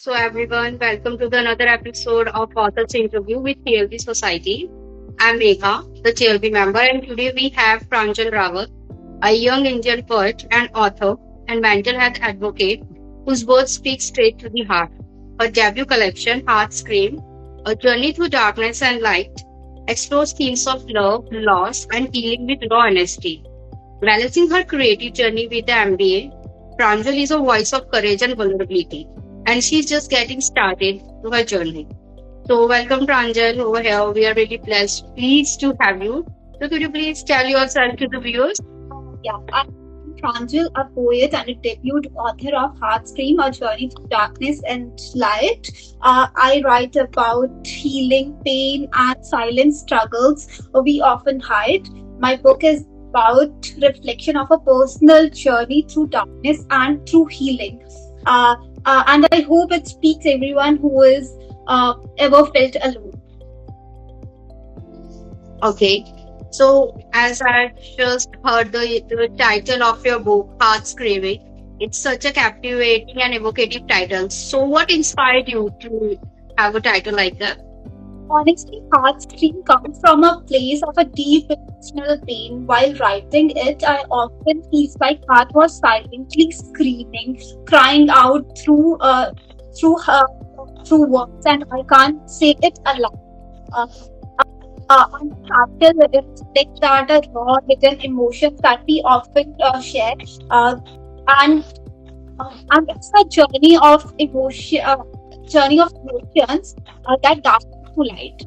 So, everyone, welcome to the another episode of Author's Interview with TLB Society. I'm Megha, the TLB member, and today we have Pranjal Rawat, a young Indian poet and author and mental health advocate whose words speak straight to the heart. Her debut collection, Heart Scream, A Journey Through Darkness and Light, explores themes of love, loss, and healing with raw honesty. Balancing her creative journey with the MBA, Pranjal is a voice of courage and vulnerability, and she's just getting started to her journey. So, welcome, Pranjal, over here. We are really pleased to have you. So, could you please tell yourself to the viewers? Yeah, I'm Pranjal, a poet and a debut author of Heartstream, A Journey Through Darkness and Light. I write about healing, pain, and silent struggles we often hide. My book is about reflection of a personal journey through darkness and through healing. And I hope it speaks everyone who is ever felt alone. Okay. So, as I just heard the title of your book, Heart Screaming, it's such a captivating and evocative title. So, what inspired you to have a title like that? Honestly, Heartstream comes from a place of a deep emotional pain. While writing it, I often feel like heart was silently screaming, crying out through her, through words, and I can't say it aloud. Uh, on chapter, it reflects that the raw, hidden emotions that we often share, uh, and and it's a journey of emotions that darkens to light.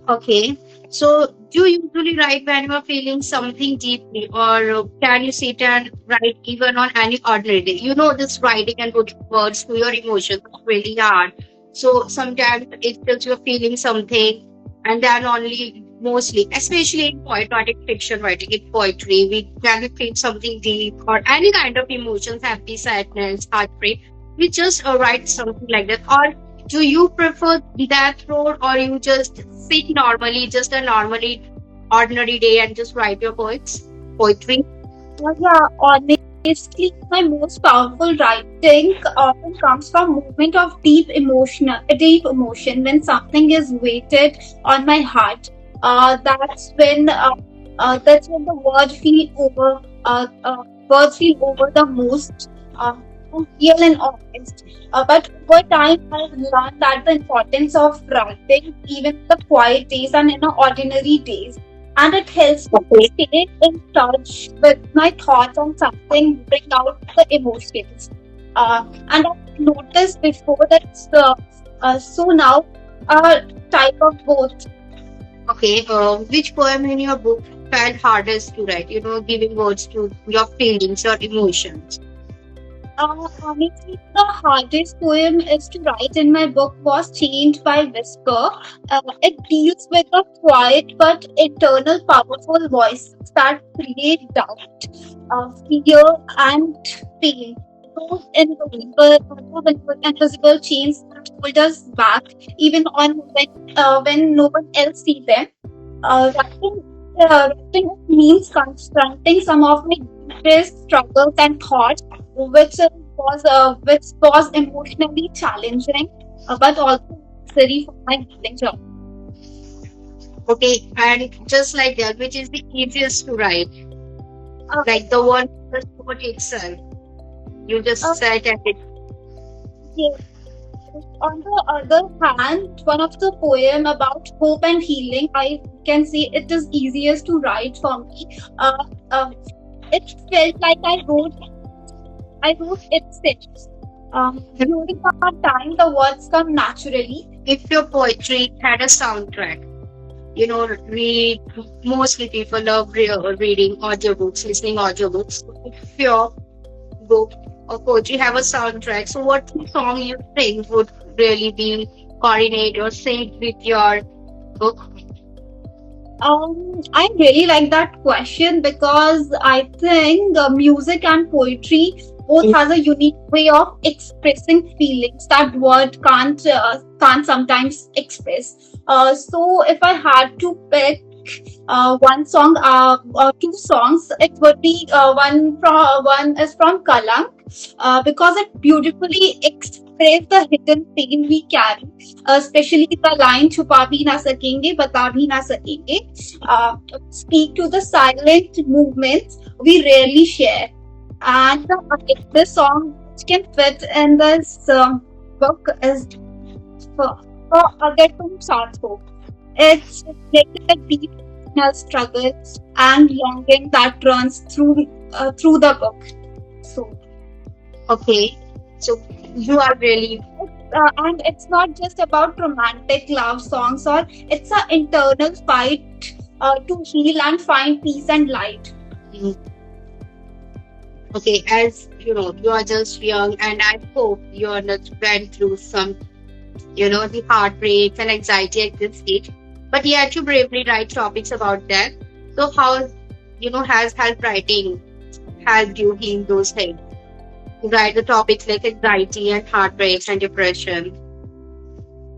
Okay. So, do you usually write when you are feeling something deeply, or can you sit and write even on any ordinary day? You know, this writing and putting words to your emotions is really hard. So, sometimes it's just you're feeling something, and then only mostly, especially in poetic fiction writing, in poetry, we when we feel something deep or any kind of emotions, happy, sadness, heartbreak, we just write something like that. Or do you prefer that road, or you just sit normally, just a normally ordinary day and just write your poetry? Yeah, honestly, my most powerful writing often comes from moment of deep emotion when something is weighted on my heart. That's when the words feel over the most. Uh, Real and honest. But over time, I've learned that the importance of writing, even in the quiet days and in the ordinary days, and it helps me Okay. stay in touch with my thoughts and something bring out the emotions. And I've noticed before that so now type of both. Okay. Which poem in your book felt hardest to write? Giving words to your feelings, your emotions. Honestly, the hardest poem is to write in my book was Chained by Whisper. It deals with the quiet but eternal powerful voices that create doubt, fear, and pain. Those invisible chains that hold us back, even on when no one else sees them. Writing means confronting some of my deepest struggles and thoughts, which was emotionally challenging, but also necessary for my healing journey. Okay. And just like that, which is the easiest to write? Uh, Like the one, the word itself. You uh, just said that it. yes. On the other hand, one of the poem about hope and healing, I can say it is easiest to write for me. Uh, uh, it felt like I wrote it since. During that time, the words come naturally. If your poetry had a soundtrack, read mostly people love reading audiobooks, listening audiobooks. If your book or poetry have a soundtrack, so what song you think would really be coordinate or sync with your book? I really like that question because I think music and poetry both has a unique way of expressing feelings that word can't sometimes express. So if I had to pick one song or two songs, it would be one is from Kalank because it beautifully expresses express the hidden pain we carry, especially the line "छुपा भी ना सकेंगे, बता भी ना सकेंगे." Uh, Speak to the silent movements we rarely share. And this song which can fit in this book is for Agar Tum Saath Ho. It's related to deep inner struggle and longing that runs through the book. So, Okay, so you are really and it's not just about romantic love songs, or it's an internal fight to heal and find peace and light. mm, okay. As you know, you are just young, and I hope you are not went through some, the heartbreaks and anxiety at this stage. But yet you bravely write topics about that. So how, has help writing helped you heal those things? You write the topics like anxiety and heartbreaks and depression.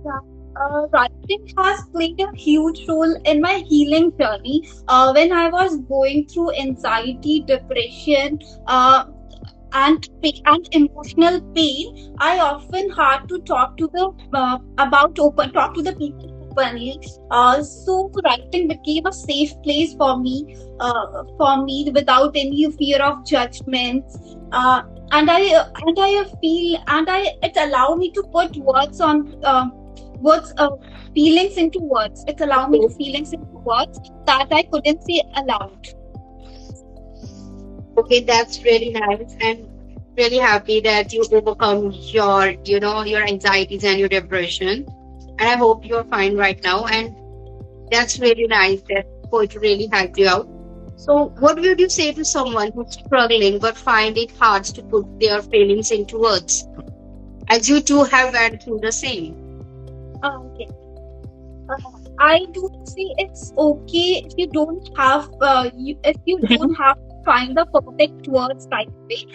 Yeah. Writing has played a huge role in my healing journey. When I was going through anxiety, depression, and emotional pain, I often had to talk to the talk to the people openly. So writing became a safe place for me without any fear of judgments. And I feel and I it allowed me to put words feelings into words. It allowed me to feelings into words that I couldn't say aloud. Okay, that's really nice and really happy that you overcome your anxieties and your depression. And I hope you're fine right now. And that's really nice that poetry really helped you out. So, what would you say to someone who's struggling but find it hard to put their feelings into words? As you two have went through the same. Okay. Uh, I do say it's okay if you don't have if you don't have to find the perfect words right away.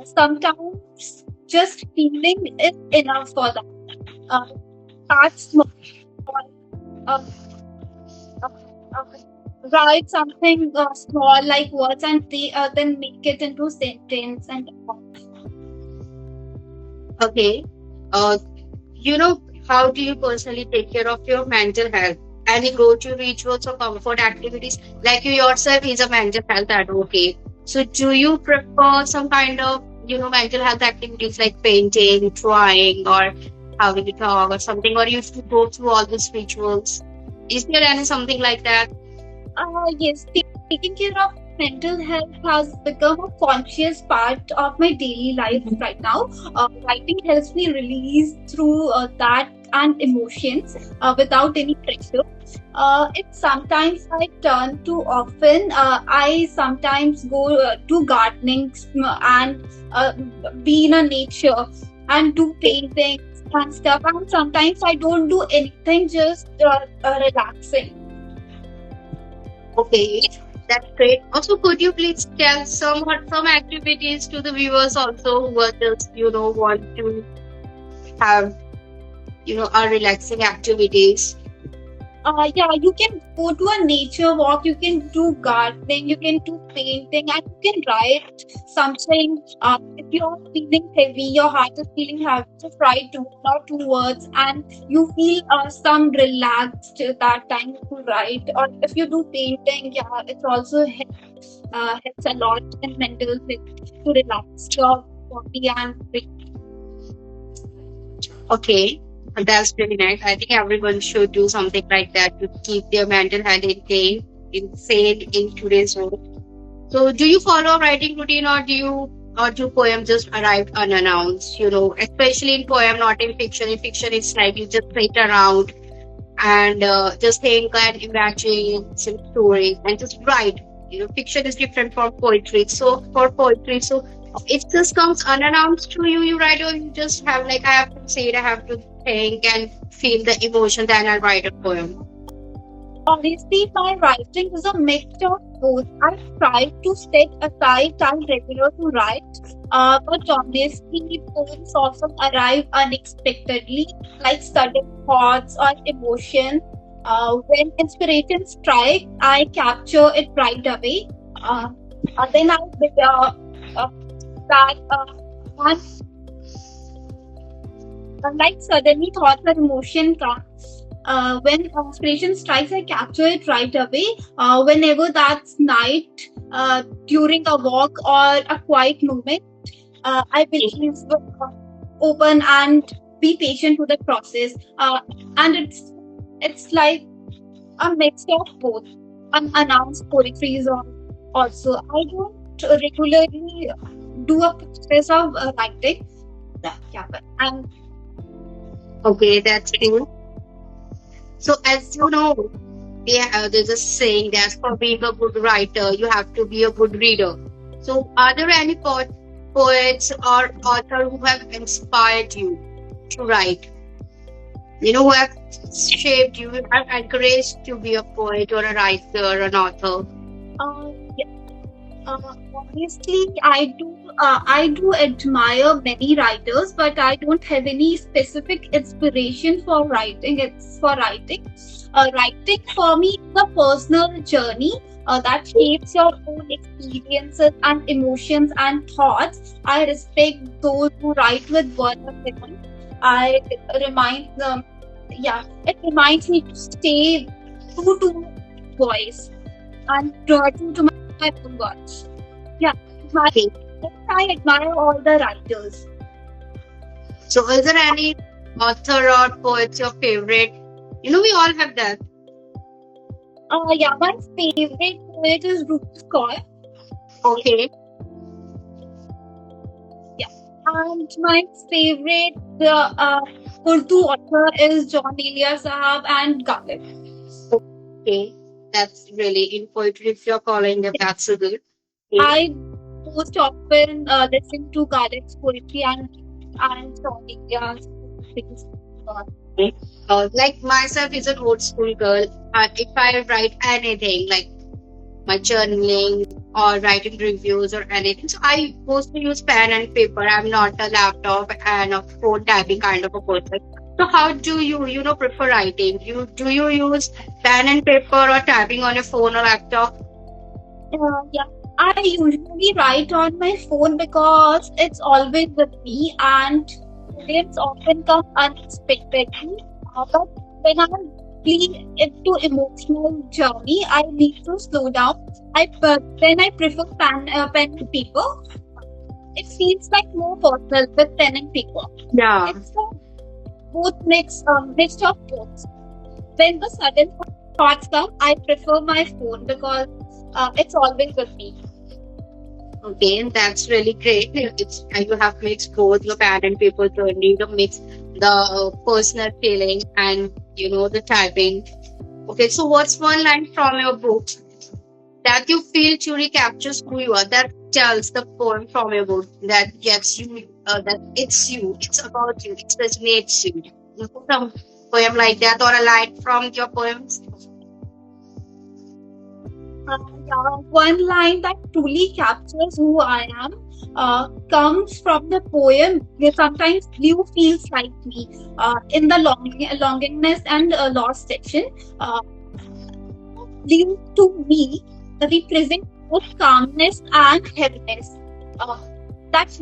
Sometimes just feeling is enough for that. Uh, that's small. Uh, uh, uh, Write something small like words and then make it into sentence and Okay. Uh, how do you personally take care of your mental health? Any go-to rituals or comfort activities? Like you yourself is a mental health advocate. So do you prefer some kind of, mental health activities like painting, drawing, or having a talk or something, or you should go through all these rituals? Is there any something like that? Yes, taking care of mental health has become a conscious part of my daily life right now. Writing helps me release through that and emotions without any pressure. It sometimes I turn to often. I sometimes go do gardening and be in a nature and do painting and stuff. And sometimes I don't do anything, just relaxing. Okay, that's great. Also, could you please tell some activities to the viewers also who are just want to have a relaxing activities? Yeah, you can go to a nature walk, you can do gardening, you can do painting, and you can write something. If you're feeling heavy, your heart is feeling heavy, just write one or two words, and you feel some relaxed that time to write. Or if you do painting, yeah, it also helps a lot in mental health to relax your body and brain. Okay, that's really nice. I think everyone should do something like that to keep their mental health insane in today's world. So, do you follow a writing routine, or do poems just arrive unannounced? Especially in poem, not in fiction. In fiction, it's like you just sit around and just think and imagine some stories and just write. Fiction is different from poetry. So for poetry, so it just comes unannounced to you. You write, or you just have like I have to say it, I have to think and feel the emotion. Then I write a poem. Honestly, my writing is a mixture of both. I try to set aside time regular to write, but honestly, poems often arrive unexpectedly, like sudden thoughts or emotions. When inspiration strikes, I capture it right away. Uh, then I uh, that one Like suddenly thoughts or emotion come. When inspiration strikes, I capture it right away. Whenever that's night, during a walk or a quiet moment, I believe open and be patient to the process. And it's like a mix of both. Unannounced poetry is also. I don't regularly do a process of writing. Yeah, and Okay, that's cool. So, as you know, there's a saying that for being a good writer, you have to be a good reader. So, are there any poets or author who have inspired you to write? Who have shaped you, have encouraged you to be a poet or a writer, an author? yeah, honestly, I do admire many writers, but I don't have any specific inspiration for writing. It's for writing. Writing for me is a personal journey that shapes your own experiences and emotions and thoughts. I respect those who write with word of rhythm. I remind them, yeah, it reminds me to stay true to my voice and true to my own words. Yeah, my, Okay. I admire all the writers. So, is there any author or poet your favorite? We all have that. Yeah, my favorite poet is Ruth Kaur. Okay. Yeah, and my favorite Urdu author is John Elia Sahab and Galit. Okay. That's really in poetry. If you're calling them, that's a good. Okay. I most often listen to Galit's poetry and John Elia's poetry. Okay. Like myself is an old school girl. If I write anything like my journaling or writing reviews or anything, so I mostly use pen and paper. I'm not a laptop and a phone typing kind of a person. So how do you prefer writing? Do you use pen and paper or typing on your phone or laptop? Yeah, I usually write on my phone because it's always with me and dreams often come unexpectedly. But when I'm deeply into emotional journey, I need to slow down. Then I prefer pen and paper. It feels like more personal with pen and paper. Yeah. It's a mix of both. When the sudden thoughts come, I prefer my phone because it's always with me. Okay, and that's really great. It's you have mixed both your pen and paper journey, you mix the personal feeling and the typing. Okay, so what's one line from your book that you feel truly captures who you are? That tells the poem from your book that gets you, that it's you, it's about you, it resonates you. Some poem like that or a line from your poems. Yeah, one line that truly captures who I am comes from the poem. Sometimes blue feels like me in the longingness and lost section. Uh, Blue to me represents both calmness and heaviness. Uh, that's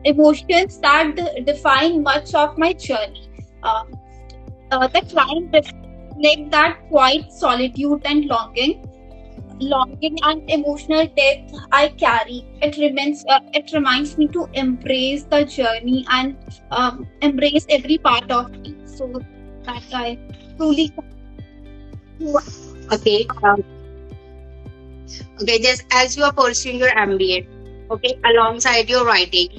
emotions that define much of my journey. Uh, the climb reflect that quiet solitude and longing and emotional depth I carry. It reminds me to embrace the journey and embrace every part of me, so that I truly. Okay. Okay, just as you are pursuing your MBA, okay, alongside your writing.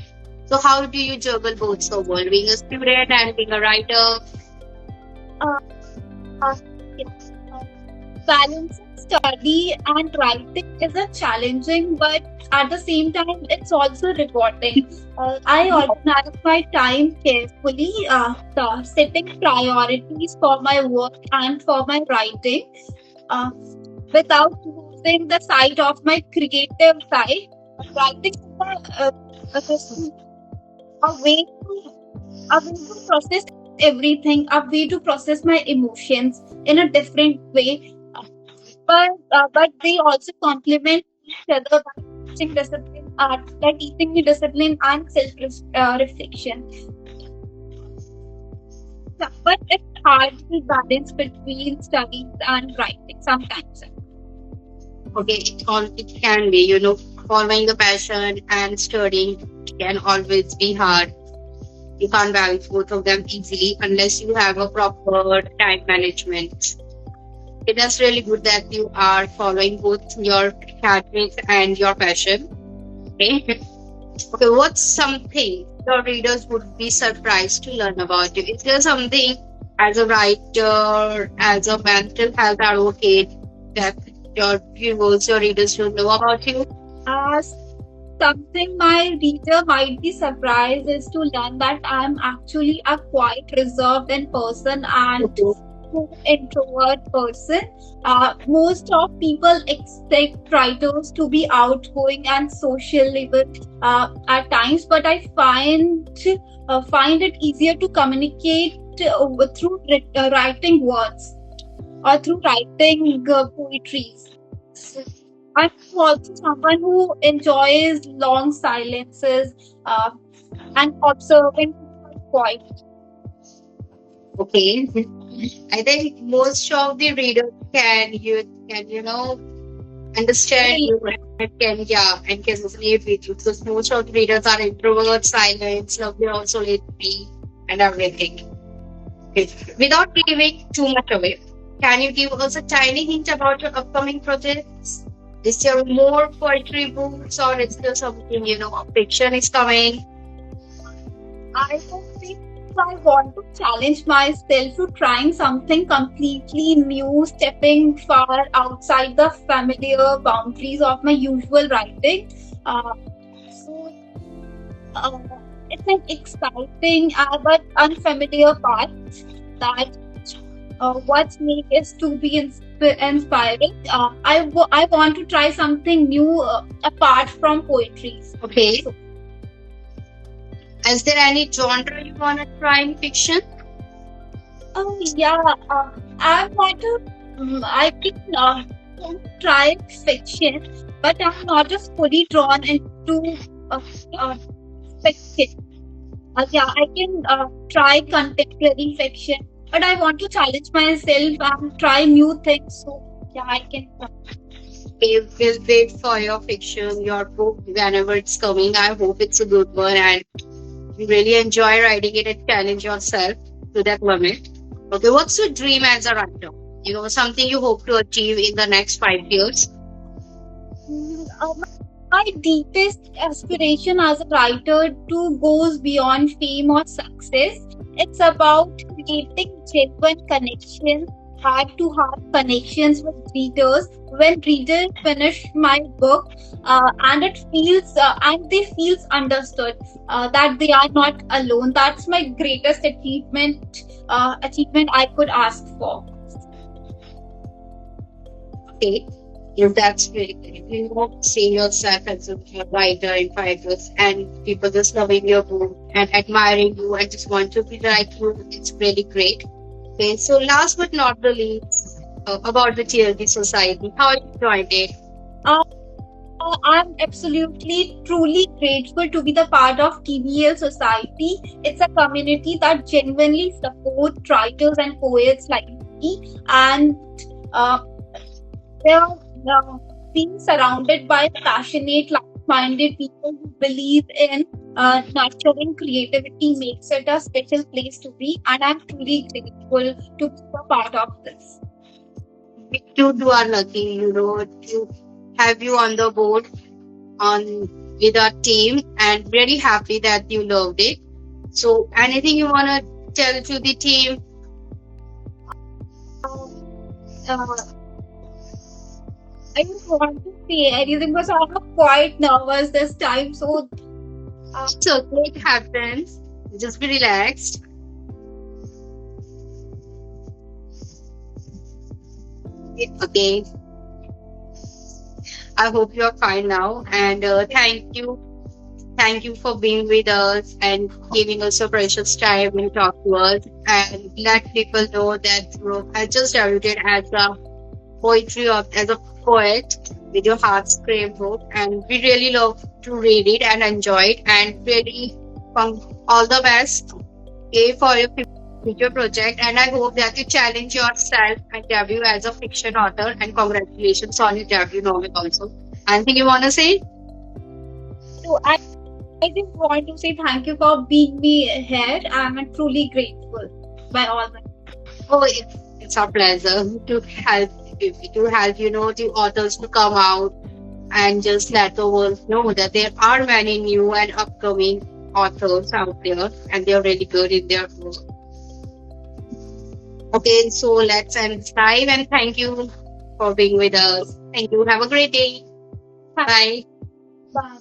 So how do you juggle both so well, being a student and being a writer? Uh, uh, yes, Balancing study and writing is a challenging, but at the same time, it's also rewarding. I organize my time carefully, setting priorities for my work and for my writing, uh, without losing the sight of my creative side. Writing is a way to process everything, a way to process my emotions in a different way. But they also complement each other by teaching me discipline and self reflection. hard to balance between studies and writing sometimes. Okay, it can be, following the passion and studying can always be hard. You can't balance both of them easily unless you have a proper time management. It is really good that you are following both your academics and your passion. Okay. Okay, what's something your readers would be surprised to learn about you? Is there something as a writer, as a mental health advocate that your viewers, your readers should know about you? Uh, Something my reader might be surprised is to learn that I'm actually a quite reserved and person and Okay. introvert person. Most of people expect writers to be outgoing and sociable at times, but I find it easier to communicate through writing words or through writing poetries. I'm also someone who enjoys long silences uh, and observing quiet. Okay. I think most of the readers can understand Really, you and can resonate with you because most of the readers are introverts, silent, lovely, also lady, and everything. Okay. Without giving too much away, can you give us a tiny hint about your upcoming projects? Is there more poetry books or is there something, fiction is coming? I don't think I want to challenge myself to trying something completely new, stepping far outside the familiar boundaries of my usual writing. Uh, so uh, it's an exciting but unfamiliar path that what's make is to be inspiring. I want to try something new apart from poetry. Okay. So, Is there any genre you want to try in fiction? oh yeah, I want to. I can try fiction, but I'm not just fully drawn into uh, uh, fiction. Yeah, I can try contemporary fiction, but I want to challenge myself and try new things. So yeah, I can. We'll wait for your fiction, your book, whenever it's coming. I hope it's a good one and you really enjoy writing it and challenge yourself to that limit. Okay, what's your dream as a writer? Something you hope to achieve in the next 5 years. Mm, my deepest aspiration as a writer to goes beyond fame or success. It's about creating genuine connections, heart-to-heart connections with readers. When readers finish my book, and they feels understood, that they are not alone. That's my greatest achievement I could ask for. Okay, if that's really great. You won't see yourself as a writer in 5 years and people just loving your book and admiring you and just want to be like you. It's really great. Okay, so last but not the least, about the TLB Society, how you joined it? Uh, I'm absolutely, truly grateful to be the part of TBL Society. It's a community that genuinely supports writers and poets like me, and uh, they are being surrounded by passionate, like-minded people who believe in nurturing creativity makes it a special place to be, and I'm truly grateful to be a part of this. You are lucky, to have you on the board on with our team and really happy that you loved it. So anything you wanna tell to the team? Uh, I don't want to say anything because I'm quite nervous this time. So, It's okay, it happens. Just be relaxed. Okay. I hope you're fine now. And thank you. Thank you for being with us and giving us your precious time and talk to us and let people know that I just debuted as a poetry of as a poet with your heart scream book and we really love to read it and enjoy it and really all the best, okay, for your future project, and I hope that you challenge yourself and debut as a fiction author. And congratulations on your debut novel also. Anything you want to say? So I just want to say thank you for being me here. I'm truly grateful by all my. Oh, it's our pleasure to help the authors to come out and just let the world know that there are many new and upcoming authors out there, and they're really good in their work. Okay, so let's end this live, and thank you for being with us. Thank you. Have a great day. Bye. Bye.